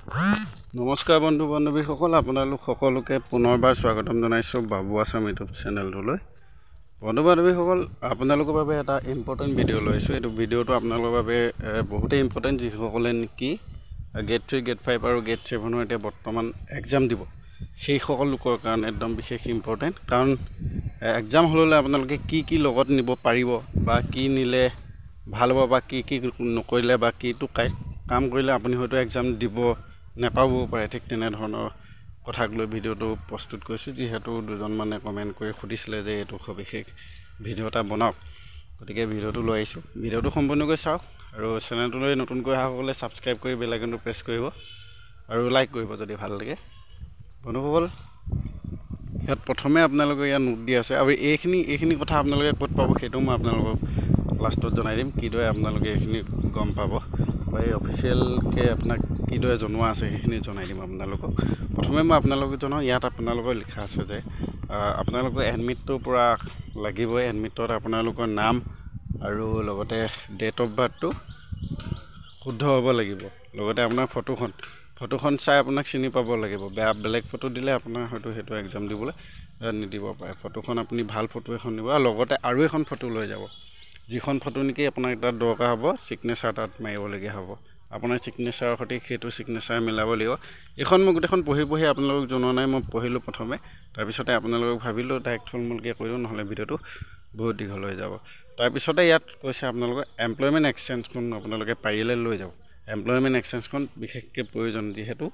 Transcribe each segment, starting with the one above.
নমস্কাৰ বন্ধু বান্ধৱীসকল, আপোনালোক সকলোকে পুনৰবাৰ স্বাগতম জনাইছোঁ বাবু আছাম ইউটিউব চেনেলটোলৈ। বন্ধু বান্ধৱীসকল, আপোনালোকৰ বাবে এটা ইম্পৰ্টেণ্ট ভিডিঅ' লৈছোঁ। এইটো ভিডিঅ'টো আপোনালোকৰ বাবে বহুতেই ইম্পৰ্টেণ্ট, যিসকলে নেকি গেট 3, গেট 5 আৰু গেট 7 এতিয়া বৰ্তমান এক্সাম দিব, সেইসকল লোকৰ কাৰণে একদম বিশেষ ইম্পৰ্টেণ্ট। কাৰণ এক্সাম হ'লে আপোনালোকে কি লগত নিব পাৰিব বা কি নিলে ভাল হ'ব বা কি নকৰিলে বা কিটো কাম কৰিলে আপুনি হয়তো এক্সাম দিব নাপাবও পাৰে, ঠিক তেনেধৰণৰ কথাক লৈ ভিডিঅ'টো প্ৰস্তুত কৰিছোঁ। যিহেতু দুজনমানে কমেণ্ট কৰি সুধিছিলে যে এইটো সবিশেষ ভিডিঅ' এটা বনাওক, গতিকে ভিডিঅ'টো লৈ আহিছোঁ। ভিডিঅ'টো সম্পূৰ্ণকৈ চাওক আৰু চেনেলটোলৈ নতুনকৈ অহাসকলে ছাবস্ক্ৰাইব কৰি বেল আইকনটো প্ৰেছ কৰিব আৰু লাইক কৰিব যদি ভাল লাগে। বন্ধুসকল, ইয়াত প্ৰথমে আপোনালোকে ইয়াত নোট দি আছে আৰু এইখিনি কথা আপোনালোকে ক'ত পাব সেইটো মই আপোনালোকক লাষ্টত জনাই দিম, কিদৰে আপোনালোকে এইখিনি গম পাব বা এই অফিচিয়েলকৈ আপোনাক কিদৰে জনোৱা আছে সেইখিনি জনাই দিম আপোনালোকক। প্ৰথমে মই আপোনালোকক জনাওঁ, ইয়াত আপোনালোকৰ লিখা আছে যে আপোনালোকৰ এডমিটটোৰ পৰা লাগিবই। এডমিটত আপোনালোকৰ নাম আৰু লগতে ডেট অফ বাৰ্থটো শুদ্ধ হ'ব লাগিব, লগতে আপোনাৰ ফটোখন চাই আপোনাক চিনি পাব লাগিব। বেলেগ ফটো দিলে আপোনাৰ হয়তো সেইটো এক্সাম দিবলৈ নিদিব পাৰে। ফটোখন আপুনি ভাল ফটো এখন দিব আৰু লগতে আৰু এখন ফটো লৈ যাব, যিখন ফটো নেকি আপোনাক তাত দৰকাৰ হ'ব, ছিগনেচাৰ তাত মাৰিবলগীয়া হ'ব। আপোনাৰ ছিগনেচাৰৰ সৈতে সেইটো ছিগনেচাৰ মিলাব লাগিব। এইখন মই গোটেইখন পঢ়ি আপোনালোকক জনোৱা নাই, মই পঢ়িলোঁ প্ৰথমে, তাৰপিছতে আপোনালোকক ভাবিলোঁ ডাইৰেক্ট থুলমূলকৈ কৰিলোঁ, নহ'লে ভিডিঅ'টো বহুত দীঘল হৈ যাব। তাৰপিছতে ইয়াত কৈছে আপোনালোকৰ এমপ্লয়মেণ্ট এক্সচেঞ্জখন আপোনালোকে পাৰিলে লৈ যাব। এমপ্লয়মেণ্ট এক্সচেঞ্জখন বিশেষকৈ প্ৰয়োজন, যিহেতু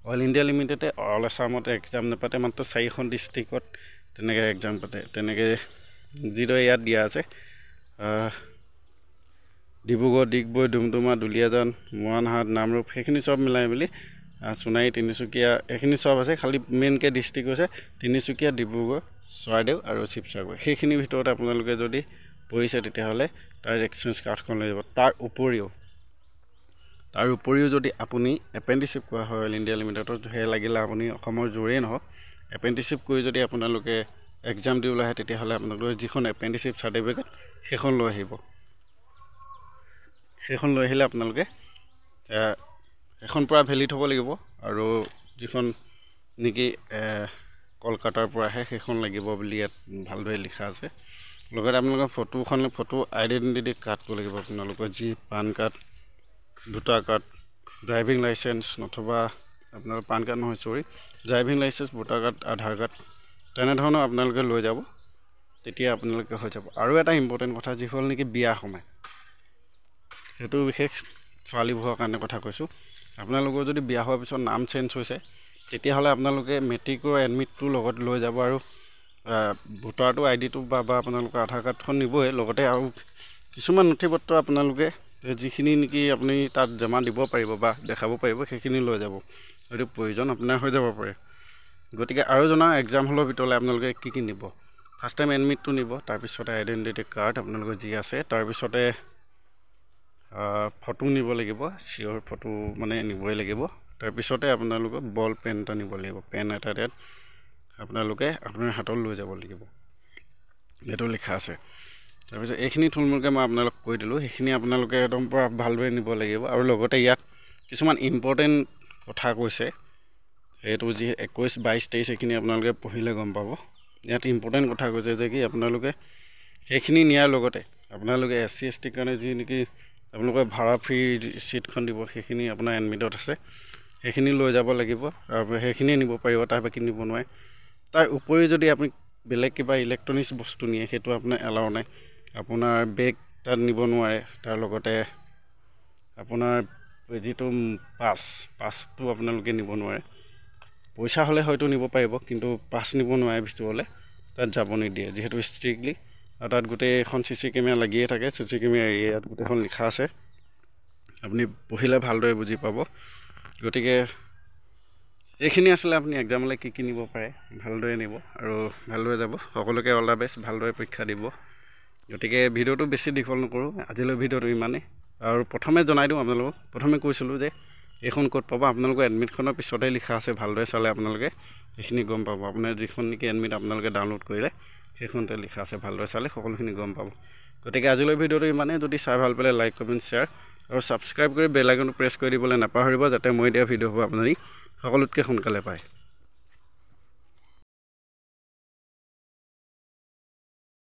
অল ইণ্ডিয়া লিমিটেডে অল আছামতে এক্সাম নাপাতে, মাত্ৰ 4খন ডিষ্ট্ৰিক্টত তেনেকৈ এক্সাম পাতে। তেনেকৈ যিদৰে ইয়াত দিয়া আছে ডিব্ৰুগড়, ডিগবৈ, ডুমডুমা, দুলীয়াজান, মৰাণহাট, নামৰূপ, সেইখিনি চব মিলাই মেলি সোণাৰী, তিনিচুকীয়া, এইখিনি চব আছে। খালি মেইনকৈ ডিষ্ট্ৰিক্ট হৈছে তিনিচুকীয়া, ডিব্ৰুগড়, চৰাইদেউ আৰু শিৱসাগৰ। সেইখিনিৰ ভিতৰত আপোনালোকে যদি পৰিছে তেতিয়াহ'লে তাৰ এক্সচেঞ্জ কাৰ্ডখন লৈ যাব। তাৰ উপৰিও যদি আপুনি এপেণ্ডিচিপ কৰা হয় অইল ইণ্ডিয়া লিমিটেডত, সেই লাগিলে আপুনি অসমৰ য'ৰেই নহওক, এপেণ্ডিচিপ কৰি যদি আপোনালোকে এক্সাম দিবলৈ আহে তেতিয়াহ'লে আপোনালোকে যিখন এপেণ্ডিচিপ চাৰ্টিফিকেট সেইখন লৈ আহিব। সেইখন লৈ আহিলে আপোনালোকে এখন পৰা ভেলিড হ'ব লাগিব আৰু যিখন নেকি কলকাতাৰ পৰা আহে সেইখন লাগিব বুলি ইয়াত ভালদৰে লিখা আছে। লগতে আপোনালোকৰ ফটো আইডেণ্টিটি কাৰ্ডটো লাগিব আপোনালোকৰ, যি PAN card, voter card, driving licence, নতুবা আপোনালোকৰ পান কাৰ্ড নহয় driving licence, voter card, Aadhaar card, তেনেধৰণৰ আপোনালোকে লৈ যাব, তেতিয়া আপোনালোকে হৈ যাব। আৰু এটা ইম্পৰ্টেণ্ট কথা, যিসকল নেকি বিয়া সোমায়, সেইটো বিশেষ ছোৱালীবোৰৰ কাৰণে কথা কৈছোঁ। আপোনালোকৰ যদি বিয়া হোৱাৰ পিছত নাম চেঞ্জ হৈছে তেতিয়াহ'লে আপোনালোকে মেট্ৰিকৰ এডমিটটোৰ লগত লৈ যাব আৰু ভোটাৰটো আইডিটো বা আপোনালোকৰ আধাৰ কাৰ্ডখন নিবই, লগতে আৰু কিছুমান নথিপত্ৰ আপোনালোকে যিখিনি নেকি আপুনি তাত জমা দিব পাৰিব বা দেখাব পাৰিব সেইখিনি লৈ যাব, হয়তো প্ৰয়োজন আপোনাৰ হৈ যাব পাৰে। গতিকে আৰু জনাওঁ, এক্সাম হলৰ ভিতৰলৈ আপোনালোকে কি নিব। ফাৰ্ষ্ট টাইম এডমিটটো নিব, তাৰপিছতে আইডেণ্টিটি কাৰ্ড আপোনালোকৰ যি আছে, তাৰপিছতে ফটো নিব লাগিব, চিয়'ৰ ফটো মানে নিবই লাগিব। তাৰপিছতে আপোনালোকৰ বল পেন এটা নিব লাগিব, পেন এটা ইয়াত আপোনালোকে আপোনাৰ হাতত লৈ যাব লাগিব, এইটো লিখা আছে। তাৰপিছত এইখিনি থুলমূলকৈ মই আপোনালোকক কৈ দিলোঁ, সেইখিনি আপোনালোকে একদম পৰা ভালদৰে নিব লাগিব। আৰু লগতে ইয়াত কিছুমান ইম্পৰ্টেণ্ট কথা কৈছে, এইটো যি 21, 22, 23 এইখিনি আপোনালোকে পঢ়িলে গম পাব। ইয়াত ইম্পৰ্টেণ্ট কথা কৈছে যে কি আপোনালোকে সেইখিনি নিয়াৰ লগতে আপোনালোকে SC ST কাৰণে যি নেকি আপোনালোকে ভাড়া ফ্ৰী ছিটখন দিব, সেইখিনি আপোনাৰ এডমিটত আছে, সেইখিনি লৈ যাব লাগিব আৰু সেইখিনিয়ে নিব পাৰিব, তাৰ বাকী নিব নোৱাৰে। তাৰ উপৰি যদি আপুনি বেলেগ কিবা ইলেক্ট্ৰনিক্স বস্তু নিয়ে সেইটো আপোনাৰ এলাও নাই। আপোনাৰ বেগ তাত নিব নোৱাৰে, তাৰ লগতে আপোনাৰ যিটো পাছটো আপোনালোকে নিব নোৱাৰে। পইচা হ'লে হয়তো নিব পাৰিব, কিন্তু পাছ নিব নোৱাৰে ভিতৰলৈ, তাত যাব নিদিয়ে যিহেতু ষ্ট্ৰিক্টলি। আৰু তাত গোটেইখন CC কেমেৰা লাগিয়ে থাকে, CC কেমেৰা ইয়াত গোটেইখন লিখা আছে, আপুনি পঢ়িলে ভালদৰে বুজি পাব। গতিকে এইখিনি আছিলে আপুনি এক্সামলৈ কি নিব পাৰে, ভালদৰে নিব আৰু ভালদৰে যাব। সকলোকে অল দ্য বেষ্ট, ভালদৰে পৰীক্ষা দিব। গতিকে ভিডিঅ'টো বেছি দীঘল নকৰোঁ, আজিলৈ ভিডিঅ'টো ইমানেই। আৰু প্ৰথমে জনাই দিওঁ আপোনালোকক, প্ৰথমে কৈছিলোঁ যে এইখন ক'ত পাব, আপোনালোকৰ এডমিটখনৰ পিছতে লিখা আছে, ভালদৰে চালে আপোনালোকে সেইখিনি গম পাব। আপোনাৰ যিখন নেকি এডমিট আপোনালোকে ডাউনলোড কৰিলে সেইখনতে লিখা আছে, ভালদৰে চালে সকলোখিনি গম পাব। গতিকে আজিলৈ ভিডিঅ'টো ইমানেই। যদি চাই ভাল পালে লাইক, কমেণ্ট, শ্বেয়াৰ আৰু ছাবস্ক্ৰাইব কৰি বেল আইকনটো প্ৰেছ কৰি দিবলৈ নাপাহৰিব যাতে মই দিয়া ভিডিঅ'বোৰ আপুনি সকলোতকৈ সোনকালে পায়।